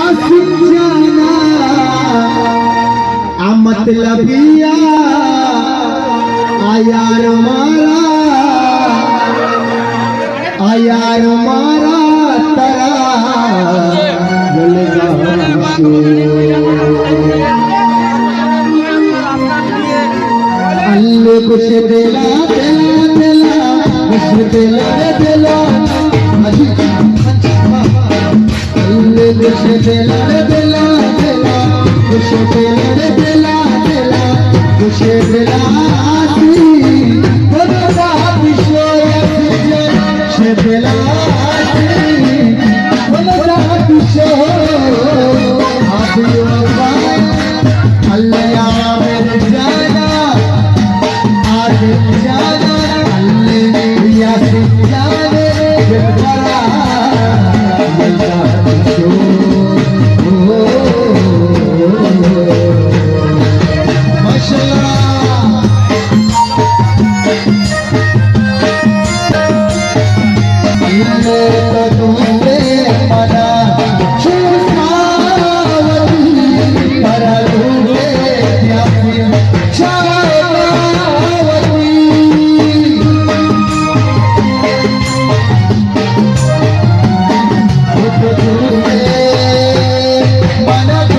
यासिक जाना आ मतलबिया आयार मारा तरा अल्ले कुछ दिला दिला दिला कुछ दिला दिला अल्ले कुछ दिला दिला दिला कुछ दिला दिला दिला कुछ दिला आसी बड़ा विषय दिला आसी बड़ा विषय अल्लाह मेरे जाना जाना अल्लाह यासिक जाने बड़ा mana